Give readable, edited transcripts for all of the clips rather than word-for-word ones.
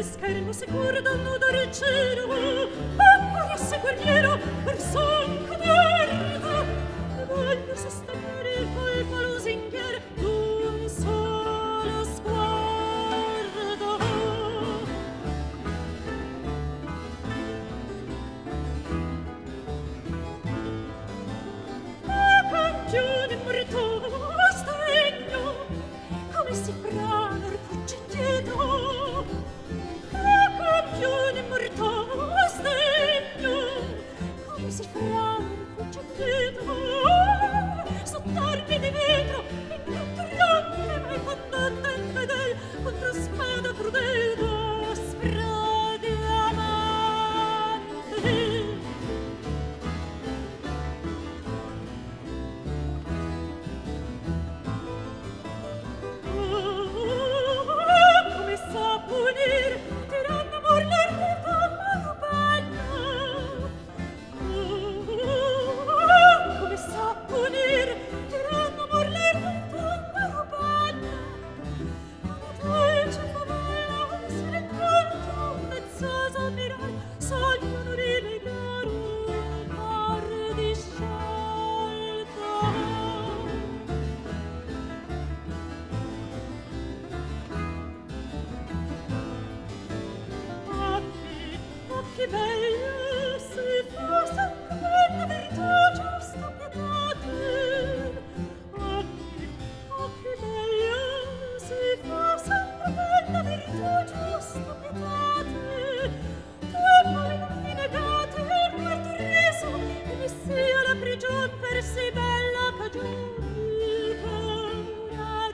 schermo sicuro dannuto riccero, apparisse guerriero per son caderta, e voglio sostenere il colpo lusinghiere d'un solo sguardo. Ma campione morto stegno, come si frana il fugge dietro, campione morto stegno, come si frana il fugge dietro, sottarmi di vetro, incantariante mai condotta in fedel, contro spada crudele d'aspra diamante. Come sa punire, tiranno morler di tomba rubagna. Come sa punire, tiranno morler di tomba rubagna. Una dolce favella, un silenzio, un mezzoso mirar, sogliono rilegare un mar di sciolta. Occhi belli, se fosse quella verità giusta pietate. Occhi belli, se fosse quella verità giusta pietate. Che voi non mi negate il paradiso, e mi sia la prigion per sì bella cagione. Il paradiso.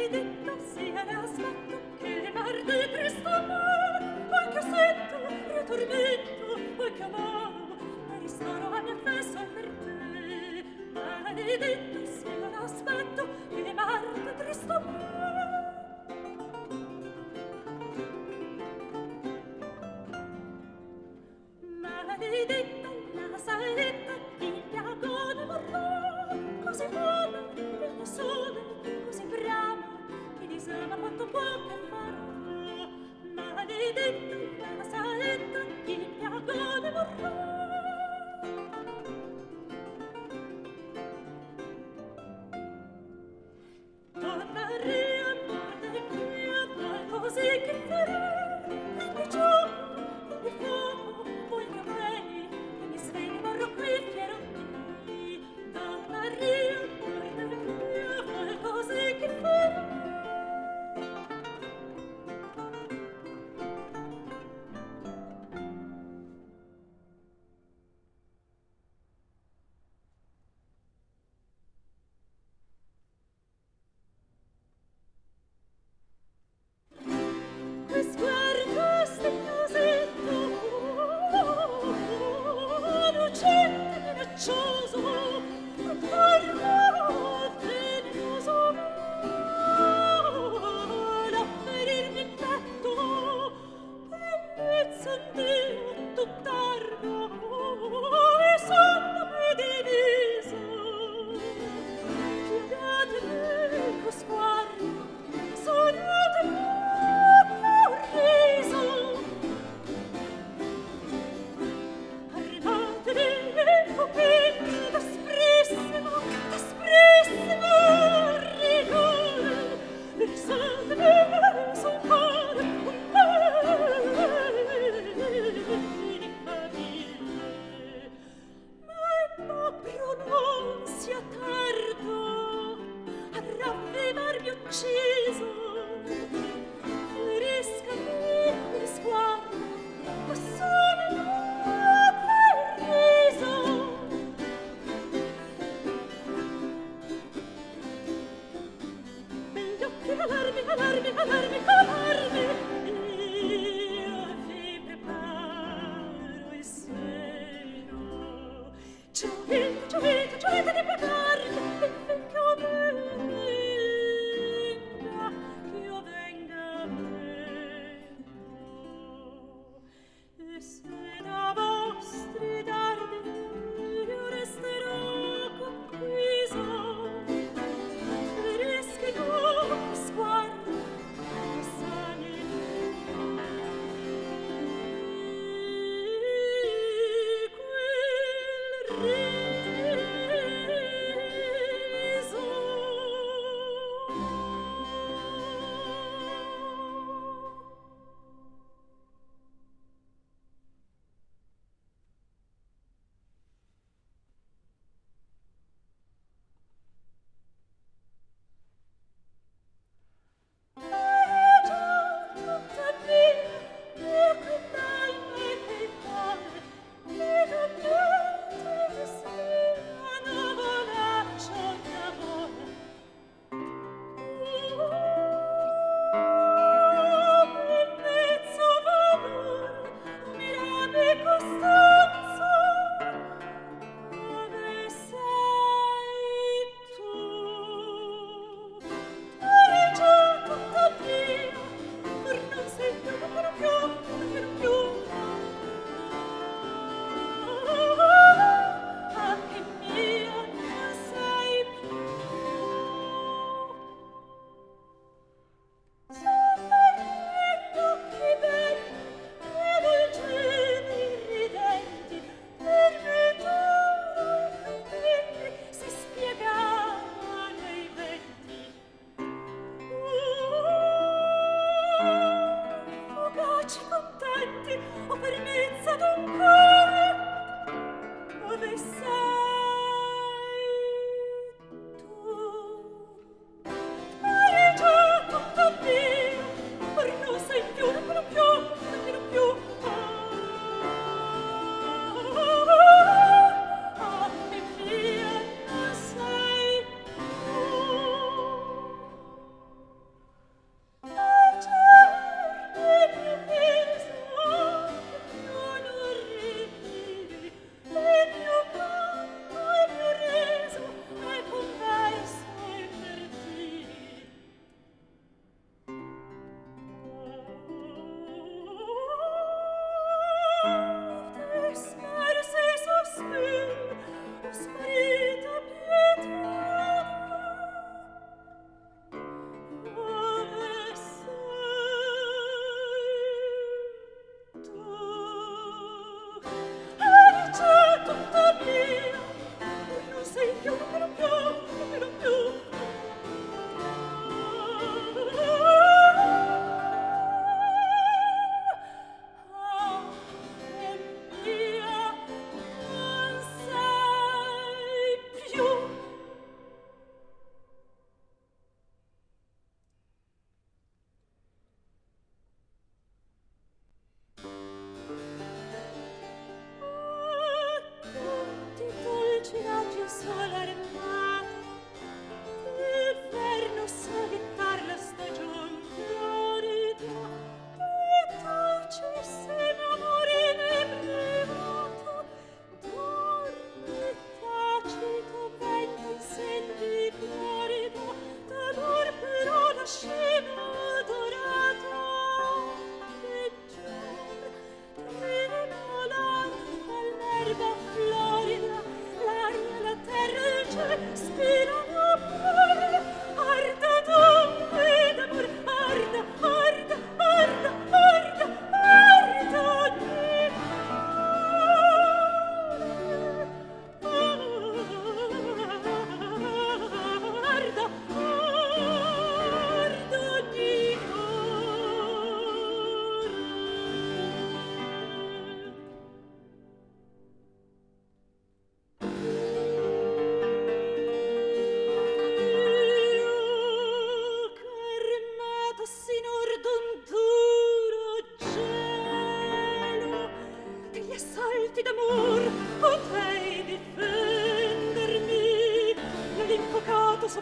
maledetto sia l'aspetto che m'arde tristo amor, poi che sento io tormento, poi che amavo e ristoro a mia fe sol per te. Maledetto sia l'aspetto che m'arde tristo amor. Maledetta la saletta il piagone vorrà, così buona e ne sole, così brava che disama quanto può che farà. Maledetta la saletta il piagone vorrà. Tornaria morte mia, così che farà, e mi gioco, e mi fuoco, poi che veni, e mi svegli morro qui fiero di. Tornaria morte mia, così che farà. Sguardo stegnosetto, lucente minaccioso, parlo venenoso, da ferirmi il petto, bellezza in Dio tutt'ardo, e sotto me diviso. Pigliatemi con sguardo, sonatemi ucciso, feriscami per sguardo, ma sono per riso. Begli occhi calarmi, calarmi, calarmi, calarmi, io vi preparo il seno. Giovete, giovete, giovete di prepararmi, e finché io venga meno. E se da vostri dardi io resterò conquiso, ferischi con sguardo,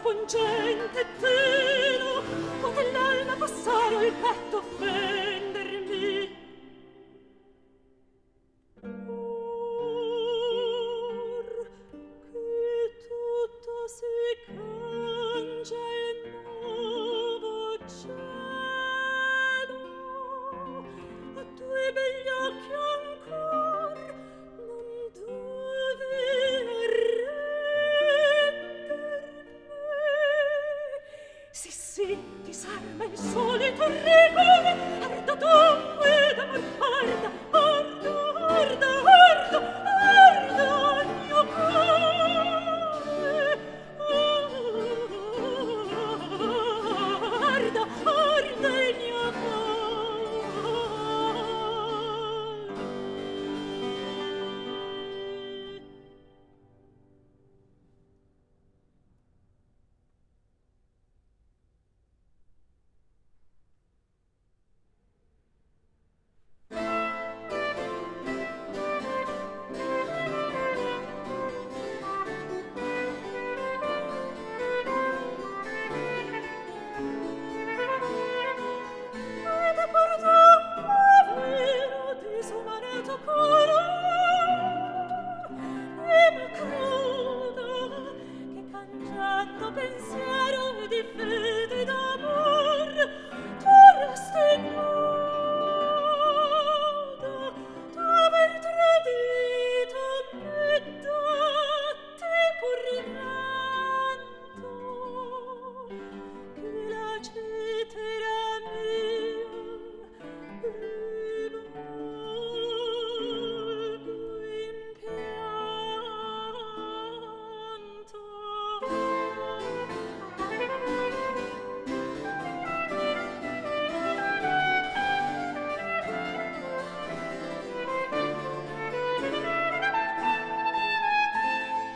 suo pungente telo poté l'alma passare o il petto offendermi. Or che tutto si cangia il nuovo cielo, a tuoi begli occhi ancor non dove arrendermi. Sì, disarma il solito rigore, arda tu ed amor, arda, arda, arda, arda, arda il mio cuore. Arda, arda il mio cuore. Ed è purtroppo vero disumanato color, e ma credo che cangiando pensiero di fede e d'amor tu resti in modo d'aver tradito me da te pur rimando che la cetera mia rivolgo in pianto.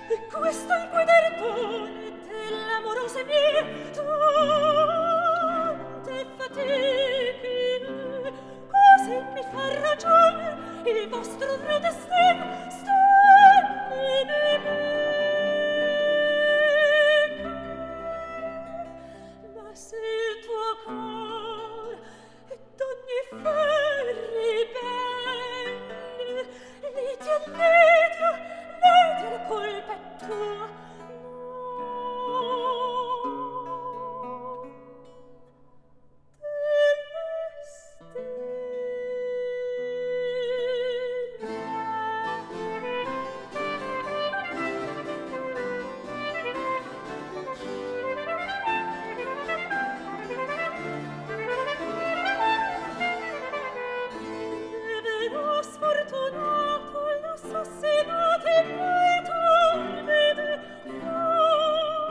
E questo è il guidardone dell'amorose mie tante fatiche, così mi fa ragione il vostro dredo destino, stanni nemica. Ma se il tuo cor è d'ogni ferri belle, liti a liti, liti la colpa è tua, vero sfortunato l'assassinato e poi torvede notte,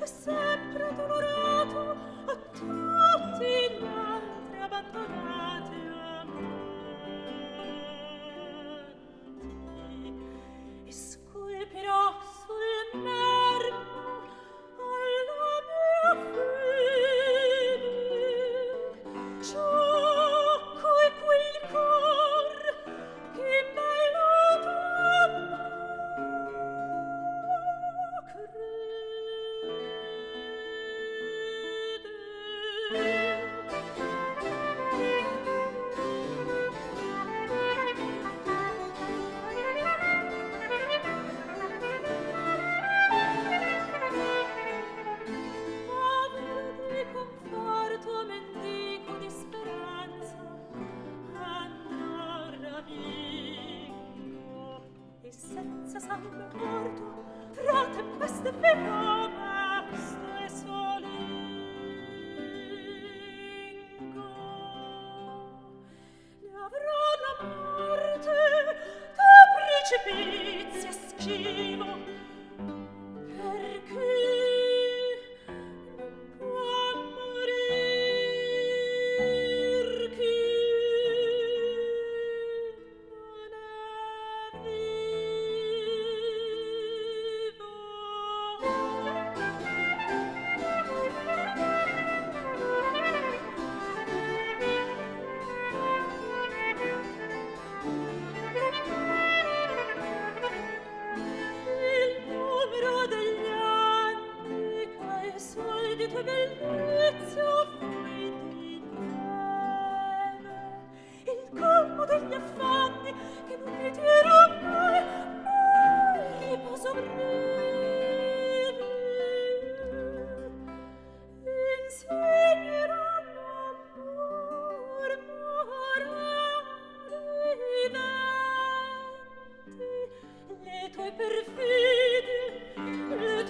sempre dolorato a tutti gli altri abbandonati amanti, e scolpirò sul marmo alla mia fede ciocco e quel cor che bello d'amor povero di conforto, mendico di speranza, andar amico, e senza sangue morto, fra tempeste vivrò mesto e solingo. Ne avrò la morte da precipizi schivo, perché non può morir chi non è vivo. Spezio fui di neve, il colmo degli affanni che non mi dirò mai riposo breve. Insegneranno amor morale viventi, le tue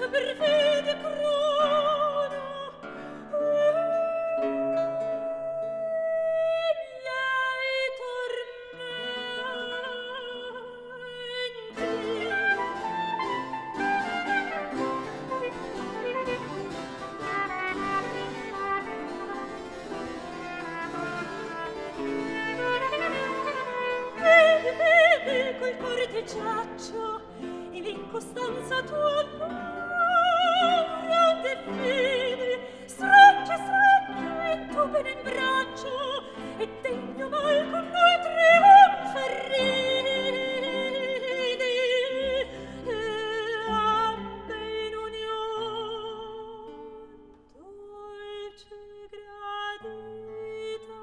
perfide corona, miei vedi col cuore ti giaccio e l'incostanza tua paura te fidi stringe in tuo bene in braccio e degno mal con noi trionfa ridi e ambe in union dolce gradita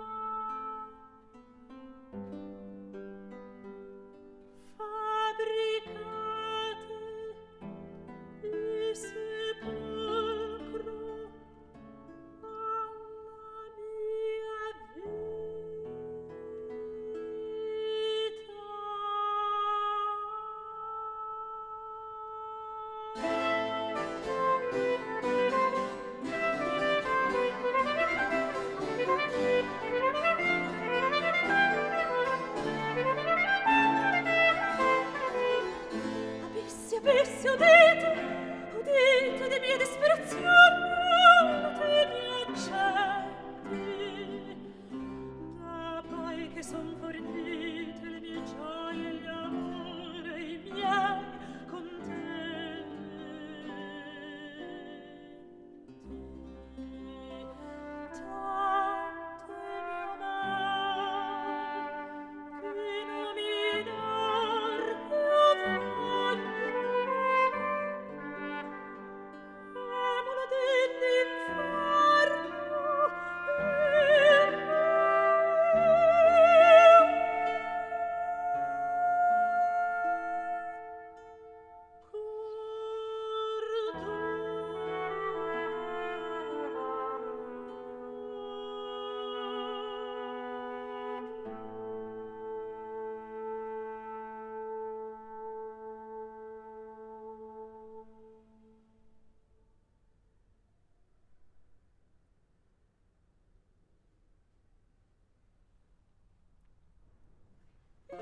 fabbricate il sepolcro alla mia Avessi udite de mie disperazioni, te mi accetti. Da poi che son fornite le mie gioie e gli amore, i miei contenti. Tanto mio amor, fino a minar mio voglio, amolo dell'inferno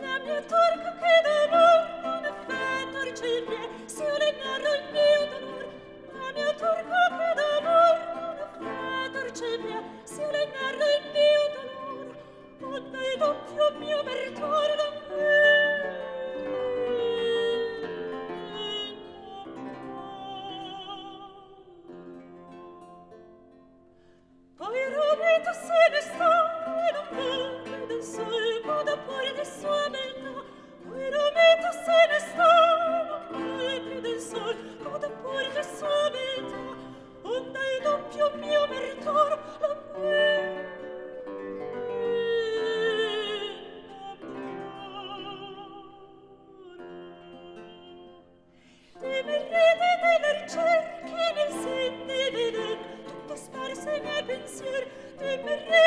la mia torca che d'amor non effetto ricevie, se io le narro il mio dolor. La mia torca che d'amor non effetto ricevie, se io le narro il mio dolor. Onde il doppio mio meritorio poi Romito se ne sta e non vede del sol coda fuori di sua beltà. Poi Romito se ne sta e non vede del sol coda fuori di sua beltà. Onde il doppio mio meritor te mi ride delle ricerche nel sen di veder tutto sparse i miei pensier. Te mi ride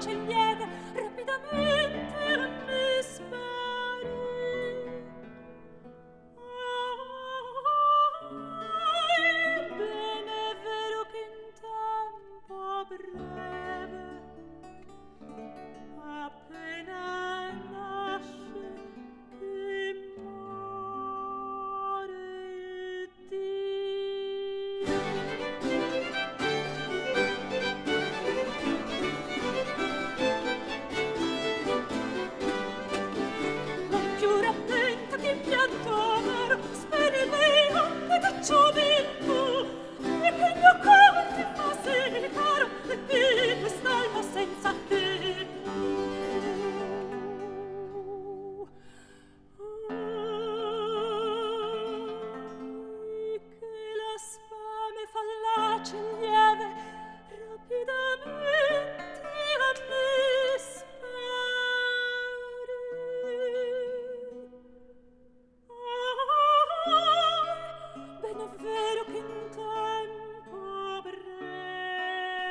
fallace lieve rapidamente mi spari. Bene è vero che in tempo breve appena nasce che muore il Dio. Non più rammenta che il pianto amaro spene il vero ed è ciò vinto, e che il mio cuore ti fa sì caro, e che quest'alma senza te che la spame fallace lieve rapidamente a me spari. Ben è vero che in tempo breve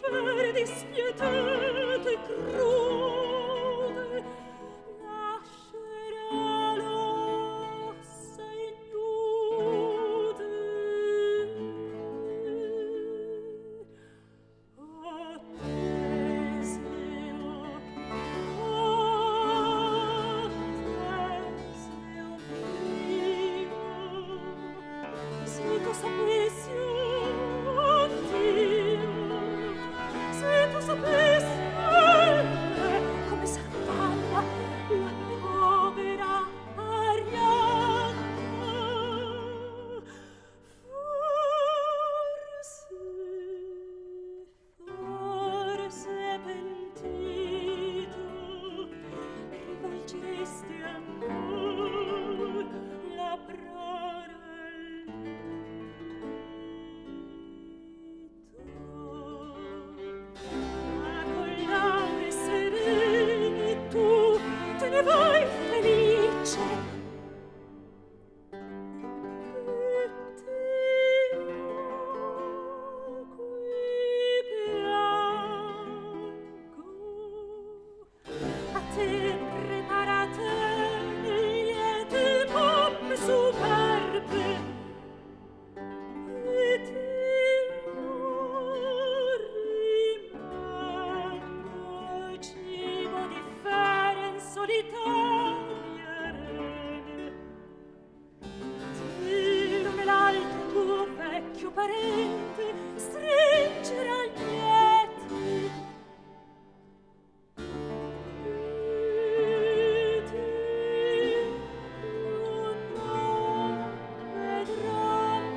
vere dispietate e crude, lascerà l'ossa ignude. Se tu sapessi, oh Dio, se tu sapessi come s'affalla la povera Arianna, forse pentito, rivolgeresti ancor la prora ma con laure sereni tu te ne vai felice e ti qui piango a te preparate liete poppe superbe e ti rimango cibo di fere in solitaria rene. Ti l'uno e l'altro tuo vecchio parente stringerà lieti e ti non vedranno.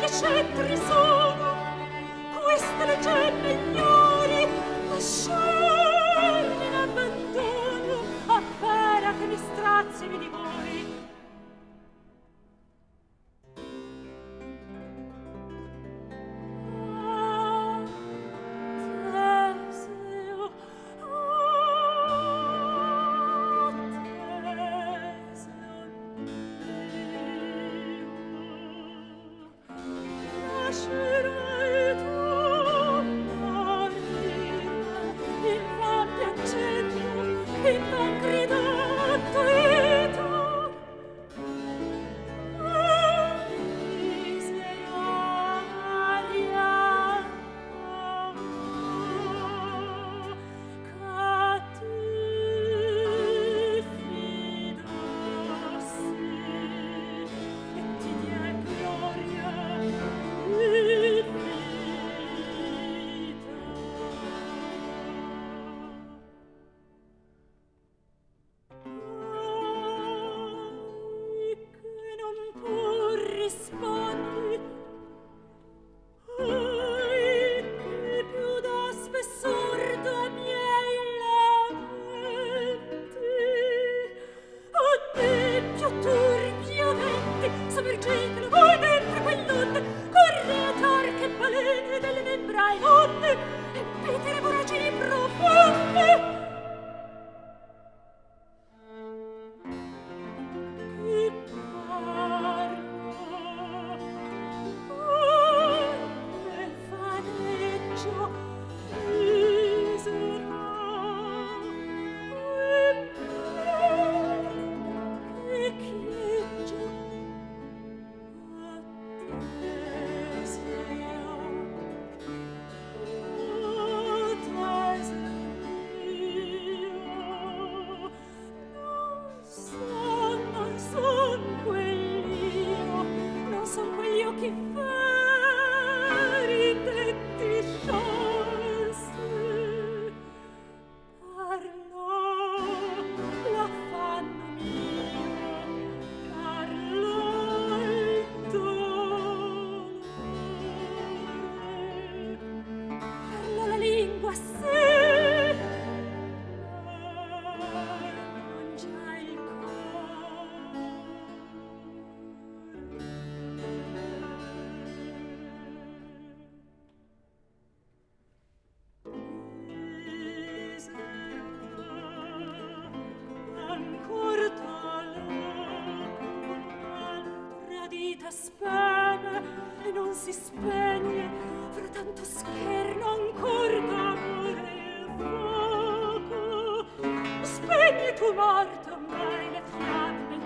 Scettri sono, queste le gemme ignori, lasciarli in abbandono, a vera che mi strazi e mi divori. Ah, Teseo, lascerai tu morire in van piangendo, in van gridando e tu rispondi, che più dà spessor da miei lamenti, a te più turbiamente sommergetelo voi dentro quell'onde, correator che balene delle membra onde e petere voragini profonde. Che parlo e faneggio misera e chieggio a te sia. Oh, Teseo mio, non son quell'io, non son quell'io che feri detti sciolse. Parlò l'affanno mio, parlò preme e non si spegne, fra tanto scherno ancor d'amore il fuoco. Spegni tu, morto, mai le fiamme,